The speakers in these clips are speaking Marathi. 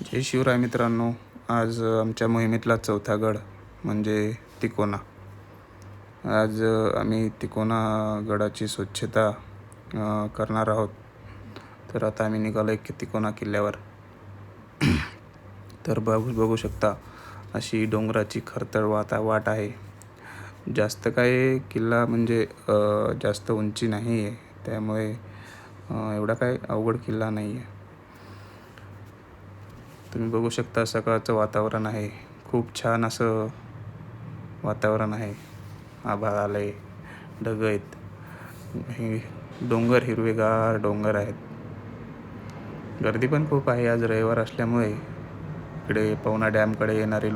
जय शिवराय मित्रांनो. आज आमच्या मोहिमेतला चौथा गड म्हणजे तिकोना. आज आम्ही तिकोना गडाची स्वच्छता करणार आहोत. तर आता आम्ही निघालो आहे तिकोना किल्ल्यावर. तर बघू शकता अशी डोंगराची खडतर वाट आहे. जास्त काय किल्ला म्हणजे जास्त उंची नाही आहे, त्यामुळे एवढा काय अवघड किल्ला नाही आहे. तुम्ही बघू शकता सकाळचं वातावरण आहे, खूप छान असं वातावरण आहे. आभाळ आलंय, ढग आहेत, हे डोंगर हिरवेगार डोंगर आहेत. गर्दी पण खूप आहे, आज रविवार असल्यामुळे इकडे पवना डॅमकडे येणारे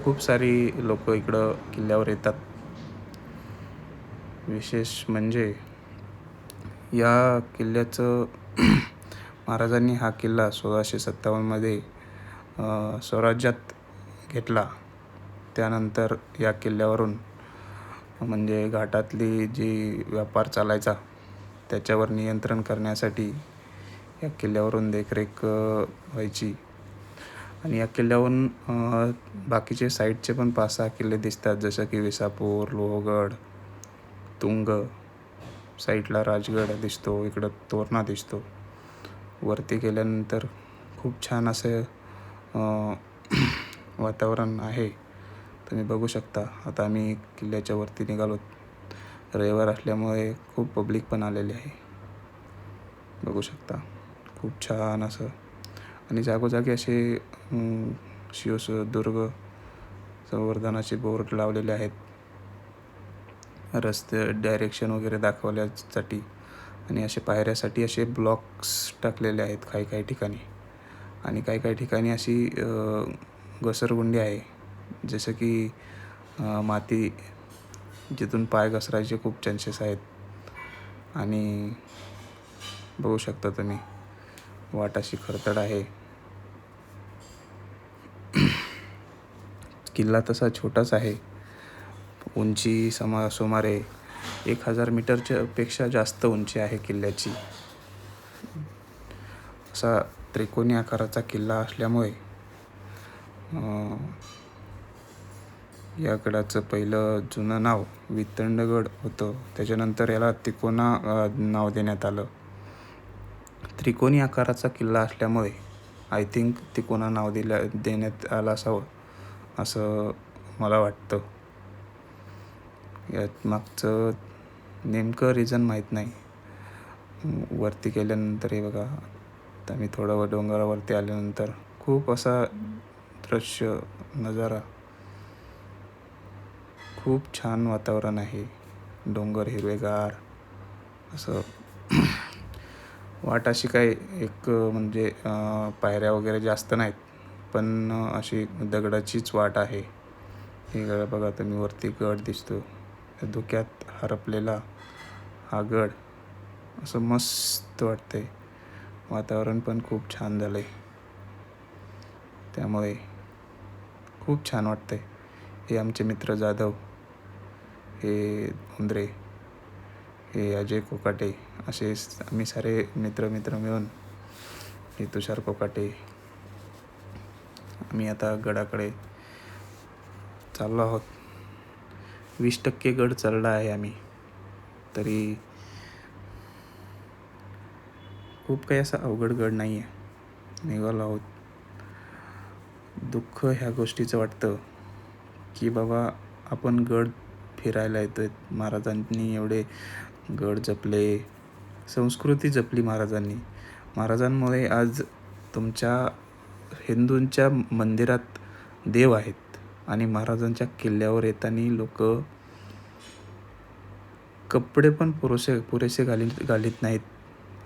खूप सारी लोक इकडं किल्ल्यावर येतात. विशेष म्हणजे या किल्ल्याचं महाराजांनी हा किल्ला 1657मध्ये स्वराज्यात घेतला. त्यानंतर या किल्ल्यावरून म्हणजे घाटातली जी व्यापार चालायचा त्याच्यावर नियंत्रण करण्यासाठी या किल्ल्यावरून देखरेख व्हायची. आणि या किल्ल्यावरून बाकीचे साईडचे पण 5-6 किल्ले दिसतात, जसं की विसापूर, लोहगड, तुंग, साईडला राजगड दिसतो, इकडं तोरणा दिसतो. वरती गेल्यानंतर खूप छान असं वातावरण आहे, तुम्ही बघू शकता. आता आम्ही किल्ल्याच्या वरती निघालो. रविवार असल्यामुळे खूप पब्लिक पण आलेली आहे, बघू शकता. खूप छान असं आणि जागोजागी असे शिवदुर्ग संवर्धनाचे बोर्ड लावलेले आहेत, रस्ते डायरेक्शन वगैरे दाखवण्यासाठी. आणि असे पायऱ्यासाठी असे ब्लॉक्स टाकलेले आहेत काही ठिकाणी. आणि काही ठिकाणी अशी घसरगुंडी आहे, जसं की माती जिथून पाय घसरायचे खूप चान्सेस आहेत. आणि बघू शकता तुम्ही वाट अशी खडतर आहे. किल्ला तसा छोटाच आहे, उंची सुमारे 1000 मीटरच्या पेक्षा जास्त उंची आहे किल्ल्याची. असा त्रिकोणी आकाराचा किल्ला असल्यामुळे या गडाचं पहिलं जुनं नाव वितंडगड होतं. त्याच्यानंतर याला तिकोना नाव देण्यात आलं. त्रिकोणी आकाराचा किल्ला असल्यामुळे आय थिंक तिकोना नाव देण्यात आलं असावं असं मला वाटतं. यात मागचं नेमकं रिझन माहीत नाही. वरती गेल्यानंतर हे बघा, आता मी थोडं डोंगरावरती आल्यानंतर खूप असा दृश्य नजारा, खूप छान वातावरण आहे. डोंगर हिरवेगार असं. वाट अशी काय एक म्हणजे पायऱ्या वगैरे जास्त नाहीत, पण अशी दगडाचीच वाट आहे. हे बघा तुम्ही, वरती गड दिसतो, धुक्यात हरपलेला हा गड. असं मस्त वाटतंय. वातावरण पण खूप छान झालंय, त्यामुळे खूप छान वाटतंय. हे आमचे मित्र जाधव, हे उंद्रे, हे अजय कोकाटे, असे आम्ही सारे मित्र मिळून, हे तुषार कोकाटे, आम्ही आता गडाकडे चाललो आहोत. 20% गड चढला आहे आम्ही, तरी खूप काही असा अवघड गड नाही आहे. निघालो आहोत. दुःख ह्या गोष्टीचं वाटतं की बाबा आपण गड फिरायला येतोय. महाराजांनी एवढे गड जपले, संस्कृती जपली महाराजांमुळे आज तुमच्या हिंदूंच्या मंदिरात देव आहेत. आणि महाराजांच्या किल्ल्यावर येताना लोक कपडे पण पुरेसे घालीत नाहीत.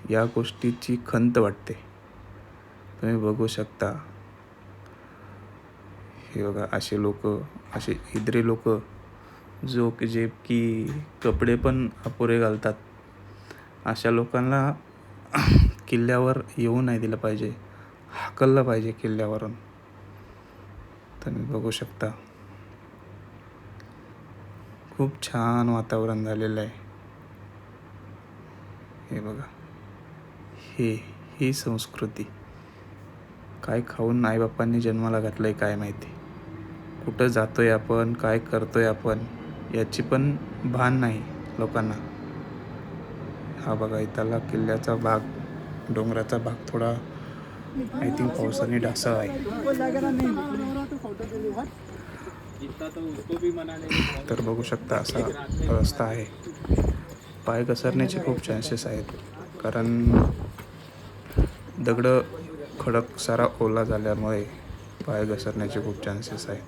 या गोष्टीची खंत वाटते. तुम्ही बघू शकता, हे बघा असे इद्रे लोक जे की कपडे पण अपुरे घालतात. अशा लोकांना किल्ल्यावर येऊ नाही दिलं पाहिजे, हाकललं पाहिजे किल्ल्यावरून. तुम्ही बघू शकता, खूप छान वातावरण झालेलं आहे. हे बघा, ही संस्कृती. काय खाऊन आईबापांनी जन्माला घातलं आहे काय माहिती. कुठं जातोय आपण, काय करतोय आपण, याची पण भान नाही लोकांना. हा बघा इथला किल्ल्याचा भाग, डोंगराचा भाग थोडा आय थिंक पावसाने ढासळ आहे. तर बघू शकता असा रस्ता आहे. पाय घसरण्याचे खूप चान्सेस आहेत, कारण दगड खडक सारा ओला झाल्यामुळे पाय घसरण्याचे खूप चान्सेस आहेत.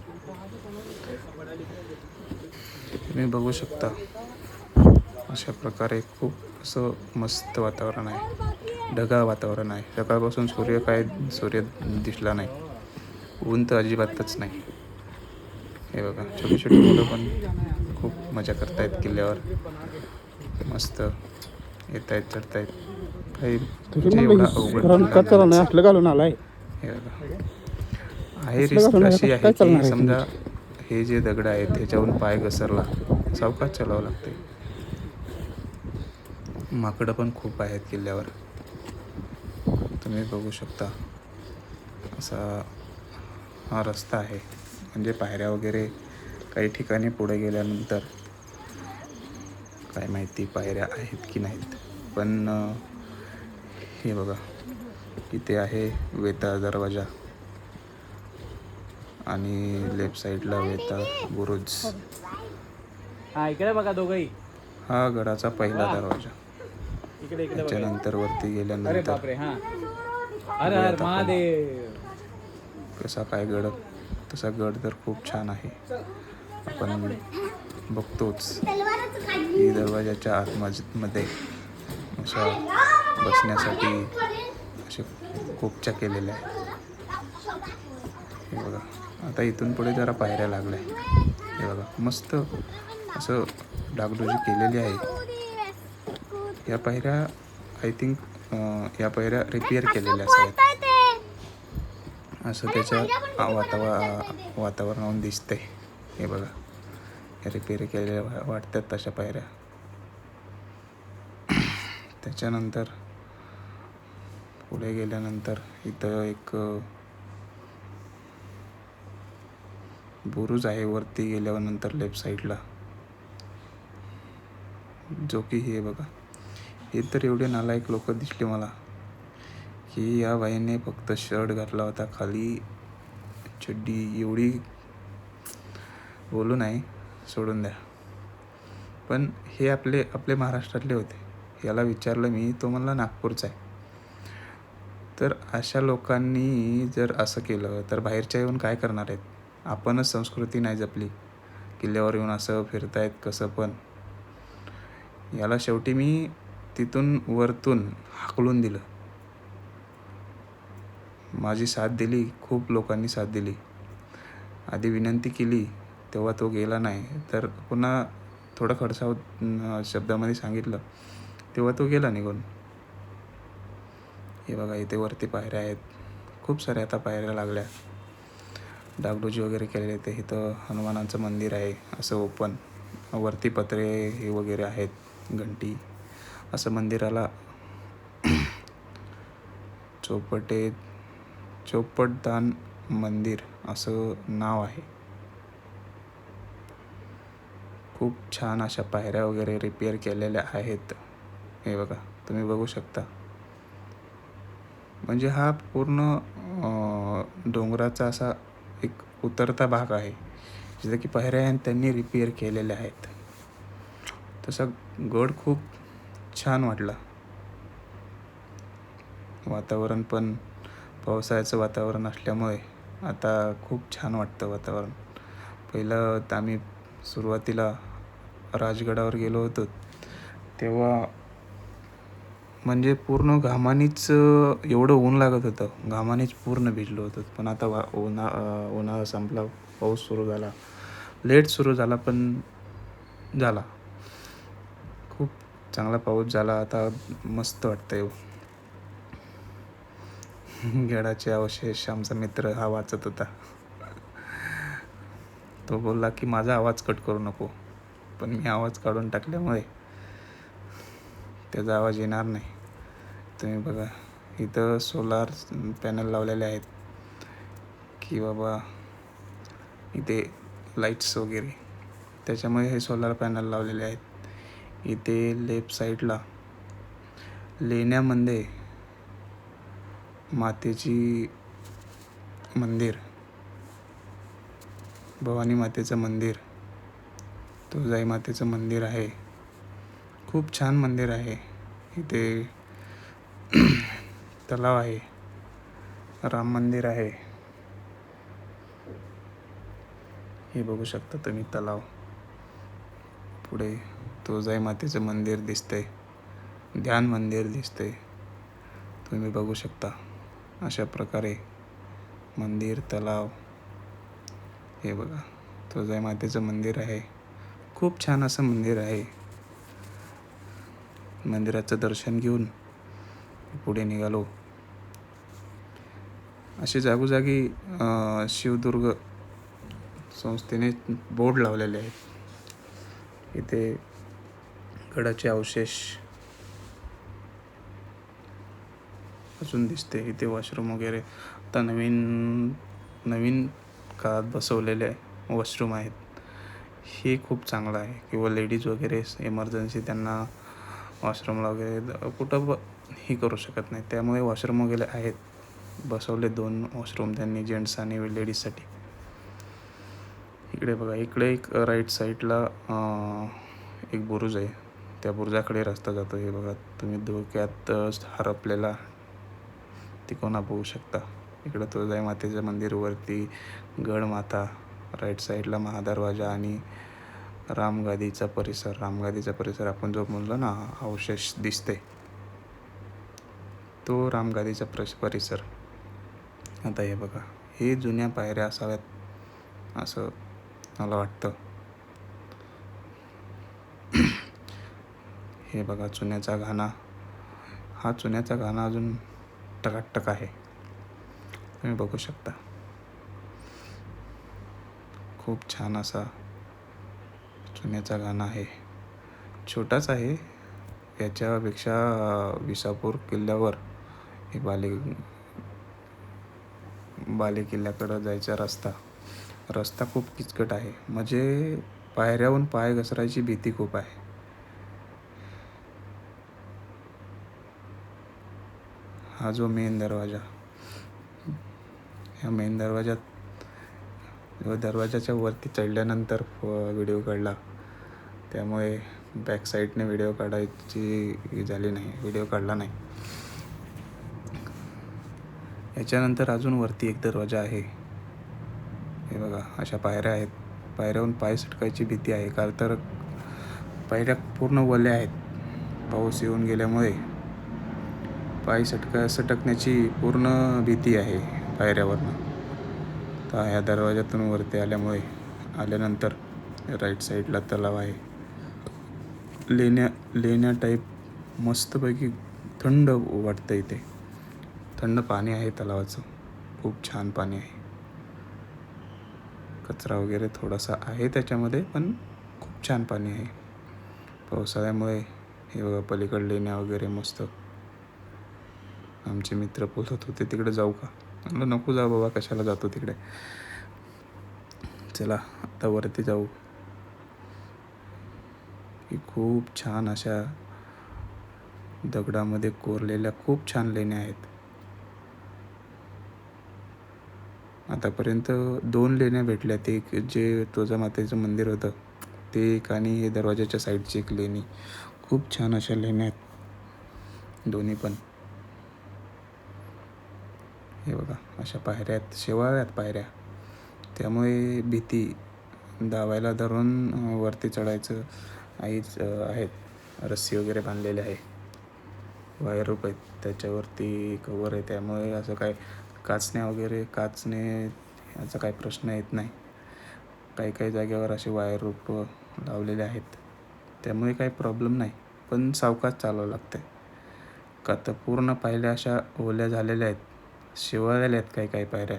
तुम्ही बघू शकता अशा प्रकारे खूप असं मस्त वातावरण आहे, ढगाळ वातावरण आहे. सकाळपासून सूर्य दिसला नाही, ऊन तर अजिबातच नाही. हे बघा छोटी छोटी मुलं पण खूप मजा करतायत किल्ल्यावर, मस्त येत आहेत, चढतायत. काही म्हणजे एवढा अवघड किल्ला नाहीच. हे बघा आहे रिस्क अशी आहे की समजा हे जे दगड आहेत ह्याच्यावरून पाय घसरला, सावकाश चालावं लागते. माकडं पण खूप आहेत किल्ल्यावर, तुम्ही बघू शकता. असा हा रस्ता आहे, म्हणजे पायऱ्या वगैरे काही ठिकाणी पुढे गेल्यानंतर काय माहिती पायऱ्या आहेत की नाहीत. पण हे बघा इथे आहे वेताळ दरवाजा आणि लेफ्ट साईडला वेताळ बुरुज. इकडे बघा दोघंही. हा गडाचा पहिला दरवाजा. त्याच्यानंतर वरती गेल्यानंतर बघूयात आपण कसा काय गड. तसा गड तर खूप छान आहे, आपण बघतोच की दरवाजाच्या आतमध्ये अशा बसण्यासाठी असे खोपच्या केलेल्या आहेत. हे बघा आता इथून पुढे जरा पायऱ्या लागल्या. हे बघा मस्त असं डागडुजी केलेली आहे. या पायऱ्या आय थिंक या पायऱ्या रिपेअर केलेल्या असाव्यात, असं त्याच्या वातावरणावरून दिसतंय. हे बघा रिपेअर केलेल्या वाटतात तशा पायऱ्या. त्याच्यानंतर पुढे गेल्यानंतर इथं एक बुरुज आहे वरती गेल्यानंतर लेफ्ट साईडला, जो की हे बघा. हे तर एवढे नालायक लोक दिसले मला की या बाईने फक्त शर्ट घातला होता, खाली चड्डी. एवढी बोलू नाही, सोडून द्या. पण हे आपले महाराष्ट्रातले होते. याला विचारलं मी, तो म्हणला नागपूरचा आहे. तर अशा लोकांनी जर असं केलं तर बाहेरच्या येऊन काय करणार आहेत. आपणच संस्कृती नाही जपली, किल्ल्यावर येऊन असं फिरतायत कसं पण. याला शेवटी मी तिथून वरतून हाकलून दिलं. माझी साथ दिली, खूप लोकांनी साथ दिली. आधी विनंती केली तेव्हा तो गेला नाही, तर पुन्हा थोडं खडसावत शब्दामध्ये सांगितलं तेव्हा तो गेला निघून. हे बघा इथे वरती पायऱ्या आहेत, खूप साऱ्या आता पायऱ्या लागल्या. डागडुजी वगैरे केलेले. ते इथं हनुमानाचं मंदिर आहे असं ओपन, वरती पत्रे हे वगैरे आहेत, घंटी. असं मंदिराला चोपटदान मंदिर असं नाव आहे. खूप छान अशा पायऱ्या वगैरे रिपेअर केलेल्या आहेत. हे बघा तुम्ही बघू शकता. म्हणजे हा पूर्ण डोंगराचा असा एक उतरता भाग आहे, जिथं की पायऱ्या त्यांनी रिपेअर केलेल्या आहेत. तसा गड खूप छान वाटला. वातावरण पण पावसाळ्याचं वातावरण असल्यामुळे आता खूप छान वाटतं वातावरण. पहिलं तर आम्ही सुरुवातीला राजगडावर गेलो होतो तेव्हा म्हणजे पूर्ण घामानीच एवढं ऊन लागत होतं, घामानीच पूर्ण भिजलो होतो. पण आता उन्हाळा संपला, पाऊस सुरू झाला. लेट सुरू झाला पण झाला. खूप चांगला पाऊस झाला. आता मस्त वाटतंय. गडाचे अवशेष आमचा मित्र हा वाचत होता. तो बोलला की माझा आवाज कट करू नको, पण मी आवाज काढून टाकल्यामुळे त्याचा आवाज येणार नाही. तुम्ही बघा इथं सोलार पॅनल लावलेले आहेत. की बाबा इथे लाईट्स वगैरे, त्याच्यामुळे हे सोलार पॅनल लावलेले आहेत. इथे लेफ्ट साईडला लेण्यामध्ये मातेची मंदिर, भवानी मातेचं मंदिर, तुळजाई मातेचं मंदिर आहे. खूप छान मंदिर आहे. इथे तलाव आहे, राम मंदिर आहे. हे बघू शकता तुम्ही तलाव. पुढे तुळजाई मातेचं मंदिर दिसते, ध्यान मंदिर दिसते. तुम्ही बघू शकता अशा प्रकारे मंदिर, तलाव. हे बघा तुळजाई मातेचं मंदिर आहे. खूप छान असं मंदिर आहे. मंदिराचं दर्शन घेऊन पुढे निघालो. असे जागोजागी शिवदुर्ग संस्थेने बोर्ड लावलेले आहेत. इथे गडाचे अवशेष अजून दिसते. इथे वॉशरूम वगैरे आता नवीन काळात बसवलेले वॉशरूम आहेत. हे खूप चांगलं आहे. किंवा लेडीज वगैरे इमर्जन्सी त्यांना वॉशरूमला वगैरे कुठं ही करू शकत नाही, त्यामुळे वॉशरूम वगैरे आहेत बसवले. 2 वॉशरूम त्यांनी जेंट्स आणि लेडीजसाठी. इकडे बघा, इकडे एक राईट साईडला एक बुरुज आहे. त्या बुरुजाकडे रस्ता जातो. हे बघा तुम्ही धोक्यात हरपलेला तिकोना बघू शकता. इकडं तुळजाई मातेचं मंदिर, वरती गडमाता, राईट साईडला महादरवाजा आणि रामगादीचा परिसर आपण जो म्हणलो ना अवशेष दिसते, तो रामगादीचा परिसर. आता हे बघा, हे जुन्या पायऱ्या असाव्यात असं मला वाटतं. हे बघा चुन्याचा घाणा. हा चुन्याचा घाणा अजून टकाटक आहे, तुम्ही बघू शकता. खूप छान असा चुन्याचा घाणा आहे. छोटाच आहे. याच्यापेक्षा विसापूर किल्ल्यावर हे बाले किल्ल्याकडं जायचा रस्ता खूप किचकट आहे. म्हणजे पायऱ्याहून पाय घसरायची भीती खूप आहे. हा जो मेन दरवाजा, ह्या मेन दरवाजाच्या वरती चढल्यानंतर व्हिडिओ काढला, त्यामुळे बॅक साईडने व्हिडिओ काढायची झाली नाही, व्हिडिओ काढला नाही. याच्यानंतर अजून वरती एक दरवाजा आहे. हे बघा अशा पायऱ्या आहेत. पायऱ्याहून पाय सटकायची भीती आहे, कारण तर पायऱ्या पूर्ण ओल्या आहेत. पाऊस येऊन गेल्यामुळे पाय सटकण्याची पूर्ण भीती आहे पायऱ्यावरनं. तर ह्या दरवाज्यातून वरती आल्यानंतर राईट साईडला तलाव आहे. लेण्या टाईप मस्तपैकी थंड वाटतं. इथे थंड पाणी आहे तलावाचं. खूप छान पाणी आहे. कचरा वगैरे थोडासा आहे त्याच्यामध्ये, पण खूप छान पाणी आहे. पावसाळ्यामुळे हे बघा पलीकडे लेण्या वगैरे मस्त. आमचे मित्र बोलत होते तिकडे जाऊ का, म्हणलं नको जाऊ बाबा, कशाला जातो तिकडे. चला आता वरती जाऊ. की खूप छान अशा दगडामध्ये कोरलेल्या खूप छान लेण्या आहेत. आतापर्यंत 2 लेण्या भेटल्या. ते एक जे तुळजामातेचं मंदिर होतं ते एक, आणि हे दरवाजाच्या साईडची एक लेणी. खूप छान अशा लेण्या आहेत दोन्ही पण. हे बघा अशा पायऱ्या आहेत, शेवाळ्यात पायऱ्या, त्यामुळे भीती. दावायला धरून वरती चढायचं आहेत. रस्सी वगैरे बांधलेले आहे, वायर रूप आहेत, त्याच्यावरती कवर आहे, त्यामुळे असं काय काचने याचा काही प्रश्न येत नाही. काही जागेवर असे वायर रूप लावलेले आहेत, त्यामुळे काही प्रॉब्लेम नाही. पण सावकाश चालावं लागतं, का तर पूर्ण पायऱ्या अशा ओल्या झालेल्या आहेत, शेवाळलेल्या आहेत. काही पायऱ्या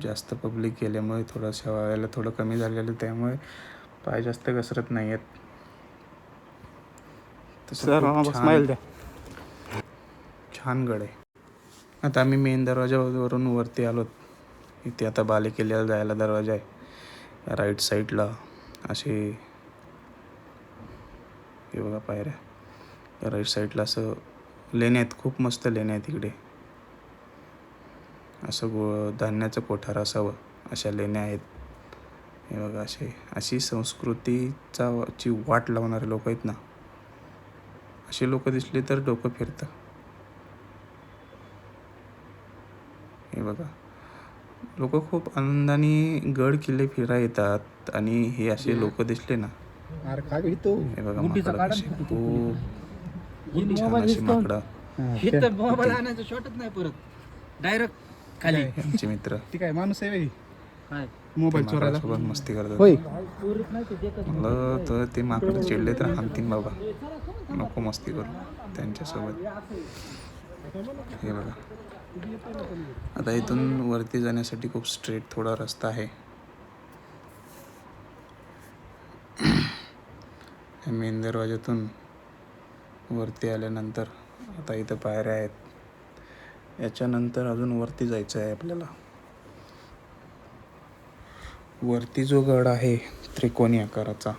जास्त पब्लिक गेल्यामुळे थोडं शेवाळायला थोडं कमी झालेलं, त्यामुळे पाय जास्त घसरत नाही आहेत. तसं खूप छान गड आहे. आता आम्ही मेन दरवाजावरून वरती आलोत. इथे आता बालेकिल्ल्याला जायला दरवाजा आहे. या राईट साईडला असे हे बघा पायऱ्या. या राईट साईडला असं लेण्या आहेत, खूप मस्त लेण्या आहेत इकडे. असं धान्याचं कोठार असावं अशा लेण्या आहेत. हे बघा अशी ची वाट लावणारे लोक आहेत ना, असे लोक दिसले तर डोकं फिरतं. हे बघा लोक खूप आनंदाने गड किल्ले फिरा येतात आणि हे असे लोक दिसले ना, हे बघा माकडं कशी खूप छान अशी माकडं. मोबाईल आणायचं शॉटच नाही परत डायरेक्ट खाली. आमचे मित्र ती काय माणूस आहे वेगळी काय मोबाईल चोरायला. सोबत मस्ती करतात. होय मला तर ते माकडं चिडले तर हाणतीन बाबा, नको मस्ती करू त्यांच्यासोबत. हे बघा आता इथून वरती जाण्यासाठी खूप स्ट्रेट थोडा रस्ता आहे. मेन दरवाज्यातून वरती आल्यानंतर आता इथं पायऱ्या आहेत. याच्यानंतर अजून वरती जायचं आहे आपल्याला. वरती जो गड आहे त्रिकोणी आकाराचा,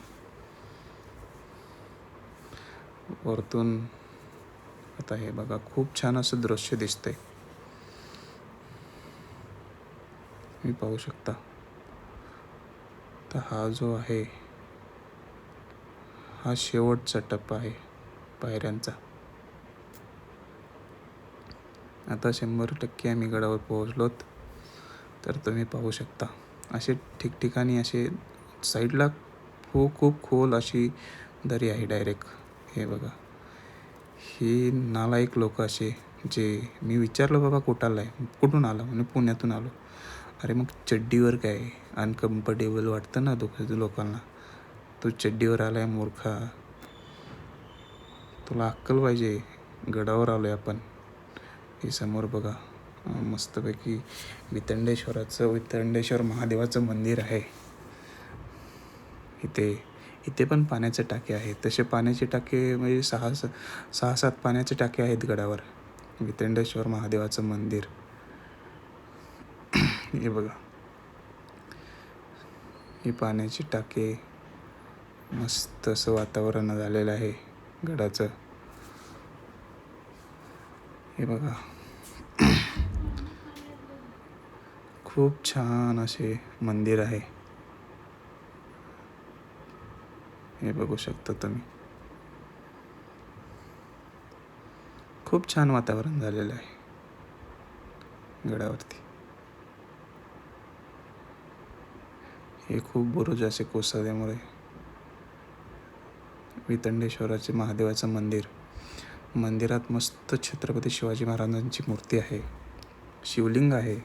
वरतून आता हे बघा खूप छान असं दृश्य दिसतंय. मी पाहू शकता. तर हा जो आहे हा शेवटचा टप्पा आहे पायऱ्यांचा. आता 100% आम्ही गडावर पोहोचलोत. तर तुम्ही पाहू शकता असे ठिकठिकाणी असे साईडला खूप खोल अशी दरी आहे डायरेक्ट. हे बघा ही नालायक लोक असे, जे मी विचारलं बाबा कुठून आला म्हणे पुण्यातून आलो. अरे मग चड्डीवर काय अनकम्फर्टेबल वाटतं ना लोकांना. तू चड्डीवर आलाय मूर्खा, तुला अक्कल पाहिजे. गडावर आलोय आपण. हे समोर बघा मस्तपैकी वितंडेश्वर महादेवाचं मंदिर आहे. इथे पण पाण्याचे टाके आहेत. तसे पाण्याचे टाके म्हणजे 6-7 पाण्याचे टाके आहेत गडावर. वितंडेश्वर महादेवाचं मंदिर हे बघा. हे पाण्याचे टाके, मस्त असं वातावरण झालेलं आहे गडाचं. हे बघा खूप छान असे मंदिर आहे. हे बघू शकता तुम्ही. खूप छान वातावरण झालेलं आहे गडावरती. हे खूप बुरुज असे कोसळल्यामुळे वितंडेश्वराचे महादेवाचं मंदिरात मस्त छत्रपती शिवाजी महाराजांची मूर्ती आहे. शिवलिंग आहे,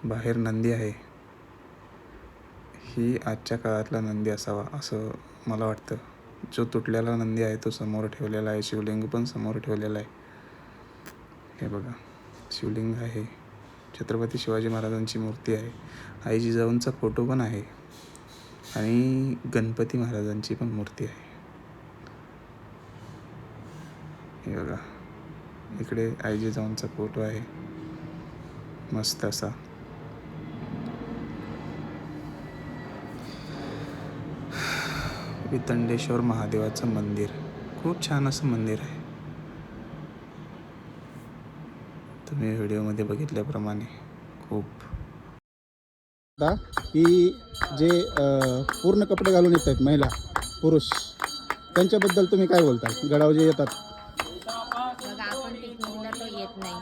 बाहेर नंदी आहे. ही आजच्या काळातला नंदी असावा असं मला वाटतं. जो तुटलेला नंदी आहे तो समोर ठेवलेला आहे. शिवलिंग पण समोर ठेवलेला आहे. हे बघा शिवलिंग आहे, छत्रपती शिवाजी महाराजांची मूर्ती आहे, आई जिजाऊंचा फोटो पण आहे आणि गणपती महाराजांची पण मूर्ती आहे. हे बघा इकडे आई जिजाऊंचा फोटो आहे मस्त असा. वितंडेश्वर महादेवाचं मंदिर खूप छान असं मंदिर आहे. तुम्ही व्हिडिओमध्ये बघितल्याप्रमाणे खूप की जे पूर्ण कपडे घालून येत आहेत महिला पुरुष, त्यांच्याबद्दल तुम्ही काय बोलता? गडावर जे येतात बघा आपण पिकनिकला तो येत नाही,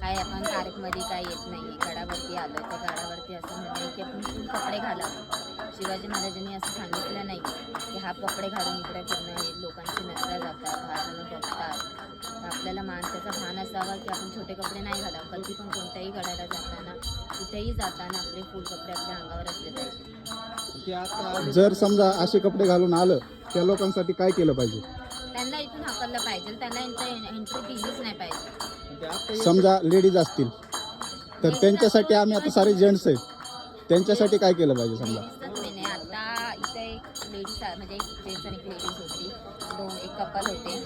काय आपण तारीखमध्ये काय येत नाही. गडावरती आलो तर गडावरती असं म्हणणं की आपण फुल कपडे घालावे. शिवाजी महाराजांनी असं सांगितलं नाही की हा कपडे घालून इकडे पूर्ण लोकांची नजरा जातात, भाजून बघतात. तर आपल्याला माणसाचा भान असावा की आपण छोटे कपडे नाही घालावं. कधी पण कोणत्याही गडाला जाताना कुठेही जाताना आपले फुल कपडे आपल्या अंगावर असले पाहिजे. जर समजा असे कपडे घालून आलं त्या लोकांसाठी काय केलं पाहिजे? त्यांना इथून हाकललं पाहिजे, त्यांना एंट्री दिलीच नाही पाहिजे. समजा लेडीज असतील तर त्यांच्यासाठी आम्ही आता सारे जेंट्स आहेत, त्यांच्यासाठी काय केलं पाहिजे? समजा नाही, आता इथे एक लेडीज म्हणजे एक जेंट्स आणि एक लेडीज होती, एक कपल होते.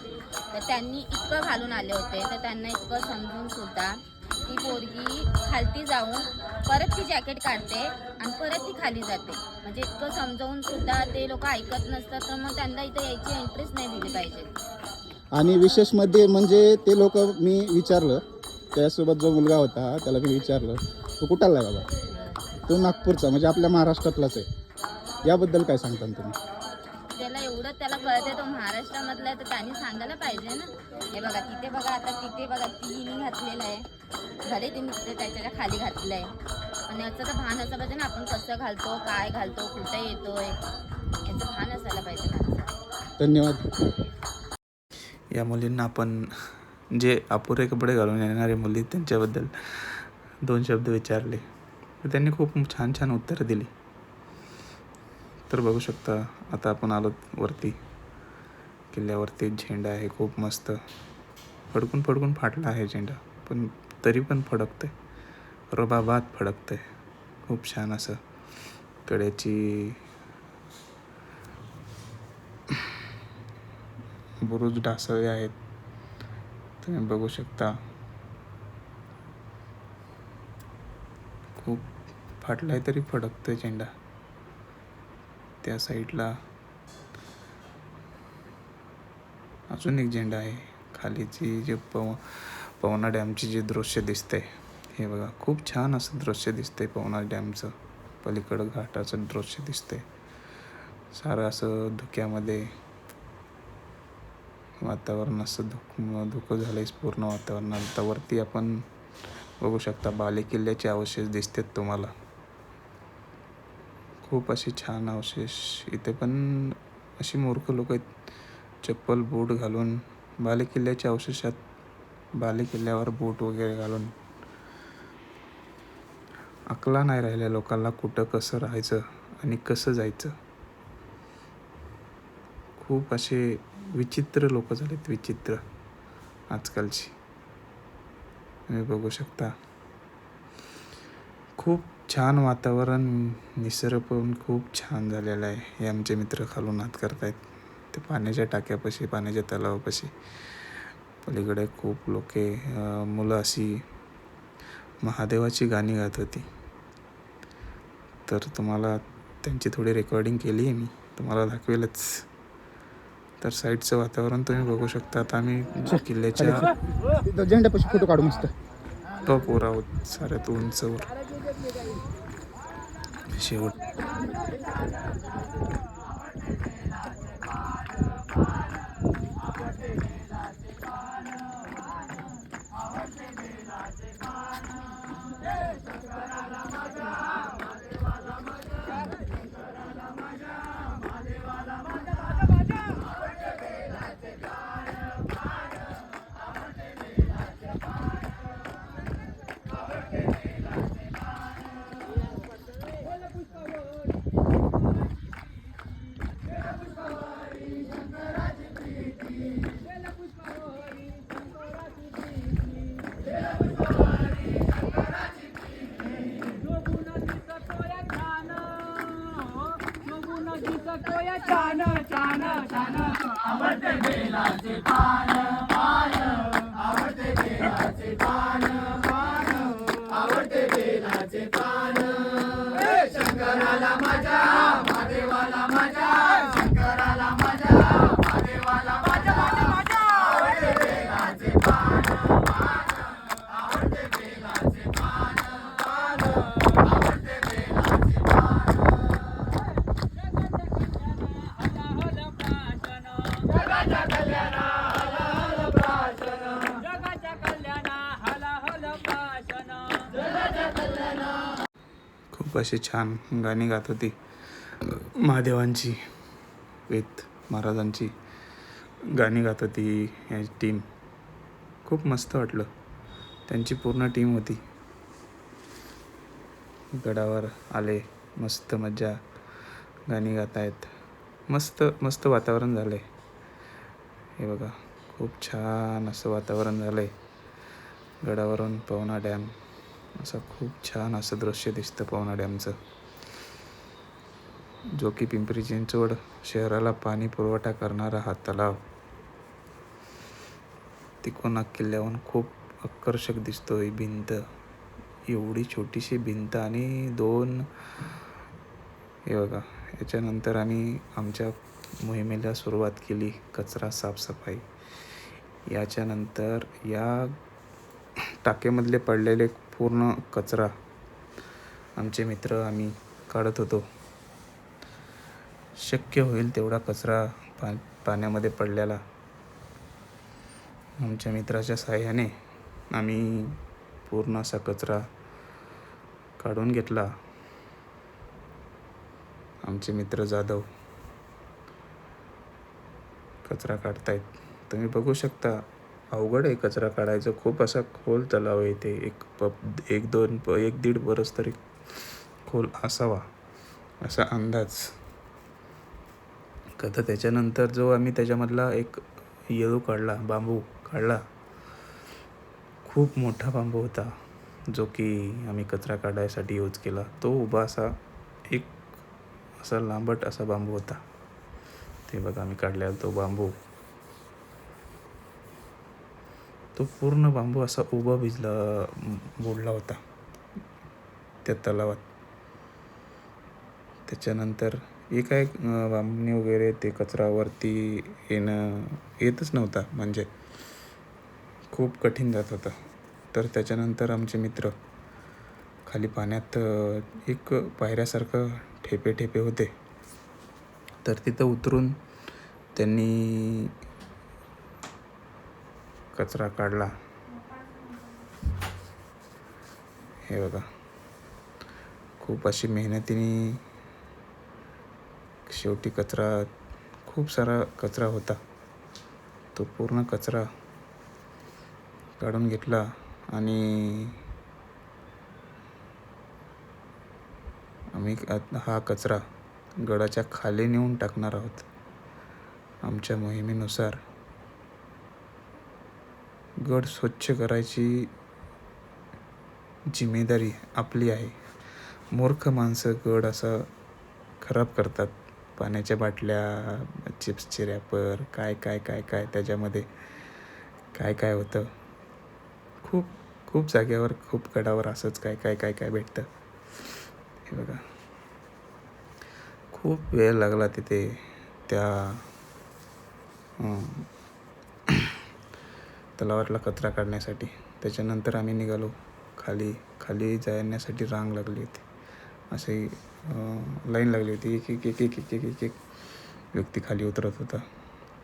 तर त्यांनी इतकं घालून आले होते तर त्यांना इतकं समजून सुद्धा ती पोरगी खालती जाऊन परत ती जॅकेट काढते आणि परत ती खाली जाते. म्हणजे इतकं समजावून सुद्धा ते लोक ऐकत नसतात, तर मग त्यांना इथं यायची एंट्रीच नाही दिली पाहिजे. आणि विशेष मध्ये म्हणजे ते लोक, मी विचारलं त्यासोबत जो मुलगा होता त्याला मी विचारलं, तो कुठाला आहे बाबा? तो नागपूरचा, म्हणजे आपल्या महाराष्ट्रातलाच आहे. याबद्दल काय सांगता तुम्ही? त्याला एवढं त्याला कळते तो महाराष्ट्रामधला आहे, तर त्यांनी सांगायला पाहिजे ना. हे बघा तिथे बघा, आता तिथे बघा तिने घातलेलं आहे, भले तिने त्याच्या खाली घातलं आहे, पण याचं तर भान असं पाहिजे ना, आपण कसं घालतो, काय घालतो, कुठे येतोय, याचं भान असायला पाहिजे माणसाला. धन्यवाद. या मुलींना आपण जे अपुरे कपडे घालून येणारे मुली त्यांच्याबद्दल 2 शब्द विचारले, तर त्यांनी खूप छान छान उत्तरं दिली. तर बघू शकता, आता आपण आलो वरती किल्ल्यावरती. झेंडा आहे खूप मस्त, फडकून फडकून फाटला आहे झेंडा, पण तरी पण फडकतंय, रबाबात फडकतंय. खूप छान असं कड्याची बुरुज ढासळले आहेत, तुम्ही बघू शकता. खूप फाटलाय तरी फडकतोय झेंडा. त्या साईडला अजून एक झेंडा आहे. खालीची जे पवना डॅमची जे दृश्य दिसतंय, हे बघा, खूप छान असं दृश्य दिसतंय पवना डॅमचं. पलीकडं घाटाचं दृश्य दिसतंय. सारं असं धुक्यामध्ये वातावरण, असं धुकं झालंय पूर्ण वातावरण. आता वरती आपण बघू शकता बालेकिल्ल्याचे अवशेष दिसतात तुम्हाला. खूप असे छान अवशेष. इथे पण अशी मूर्ख लोक आहेत, चप्पल बूट घालून बालेकिल्ल्याच्या अवशेषात, बालेकिल्ल्यावर बूट वगैरे घालून. अकला नाही राहिल्या लोकांना कुठं कसं राहायचं आणि कसं जायचं. खूप असे विचित्र लोक झालेत, विचित्र आजकालची. तुम्ही बघू शकता खूप छान वातावरण, निसर्ग पण खूप छान झालेला आहे. हे आमचे मित्र खालून हात करतायत ते पाण्याच्या टाक्यापाशी, पाण्याच्या तलावापाशी. पलीकडे खूप लोके, मुलं अशी महादेवाची गाणी गात होती. तर तुम्हाला त्यांची थोडी रेकॉर्डिंग केली आहे मी, तुम्हाला दाखवेलच. तर साईडचं वातावरण तुम्ही बघू शकता. आता आम्ही किल्ल्याच्या तिथं झेंड्यापाशी फोटो काढू मस्त. टॉपवर आहोत, साऱ्यात उंचवर. शेवट खूप अशी छान गाणी गात होती महादेवांची, वेद महाराजांची गाणी गात होती ही टीम. खूप मस्त वाटलं. त्यांची पूर्ण टीम होती. गडावर आले, मस्त मज्जा, गाणी गात आहेत. मस्त मस्त वातावरण झालं आहे. हे बघा, खूप छान असं वातावरण झालं आहे. गडावरून पवना डॅम, असं खूप छान असं दृश्य दिसतं पवना डॅमचं, जो की पिंपरी चिंचवड शहराला पाणी पुरवठा करणारा हा तलाव. तिकोना किल्ल्याहून खूप आकर्षक दिसतोय भिंत. एवढी छोटीशी भिंत आणि 2 हे बघा. याच्यानंतर आम्ही आमच्या मोहिमेला सुरुवात केली कचरा साफसफाई. याच्यानंतर या टाकेमधले पडलेले पूर्ण कचरा आमचे मित्र आम्ही काढत होतो. शक्य होईल तेवढा कचरा पाण्यामध्ये पडलेला आमच्या मित्राच्या साहाय्याने आम्ही पूर्ण असा कचरा काढून घेतला. आमचे मित्र जाधव कचरा काढतायत. तुम्ही बघू शकता अवघड आहे कचरा काढायचं. खूप असा खोल तलाव आहे इथे. 1-1.5 बरस तरी खोल असावा असा अंदाज. कथा त्याच्यानंतर जो आम्ही त्याच्यामधला एक येळू काढला, बांबू काढला. खूप मोठा बांबू होता जो की आम्ही कचरा काढायसाठी यूज केला. तो उभा असा एक असा लांबट असा बांबू होता. ते बघा आम्ही काढलेला तो बांबू. तो पूर्ण बांबू असा उभा मोडला होता त्या तलावात. त्याच्यानंतर काय बांबणी वगैरे ते कचरावरती येतच नव्हता. म्हणजे खूप कठीण जात होता. तर त्याच्यानंतर आमचे मित्र खाली पाण्यात एक पायऱ्यासारखं ठेपे होते. तर तिथं उतरून त्यांनी कचरा काढला. हे बघा खूप अशी मेहनतीने शेवटी खूप सारा कचरा होता. तो पूर्ण कचरा काढून घेतला आणि आम्ही हा कचरा गडाच्या खाली नेऊन टाकणार आहोत. आमच्या मोहिमेनुसार गड स्वच्छ करायची जिम्मेदारी आपली आहे. मूर्ख माणसं गड असा खराब करतात. पाण्याच्या बाटल्या, चिप्सचे रॅपर, काय त्याच्यामध्ये काय होतं. खूप जागेवर खूप गडावर असंच काय भेटतं. हे बघा खूप वेळ लागला तिथे त्या तलावातला कचरा काढण्यासाठी. त्याच्यानंतर आम्ही निघालो खाली जाण्यासाठी. रांग लागली होती, असे लाईन लागली होती. एक व्यक्ती खाली उतरत होता.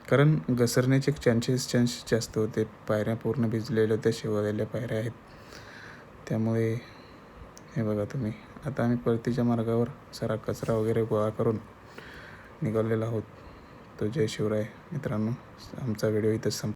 कारण घसरण्याचे चान्सेस जास्त होते. पायऱ्या पूर्ण भिजलेल्या होत्या, शिवलेल्या पायऱ्या आहेत. त्यामुळे हे बघा तुम्ही. आता आम्ही परतीच्या मार्गावर सारा कचरा वगैरे गोळा करून निघालेलो आहोत. तो जय शिवराय मित्रांनो. आमचा व्हिडिओ इथंच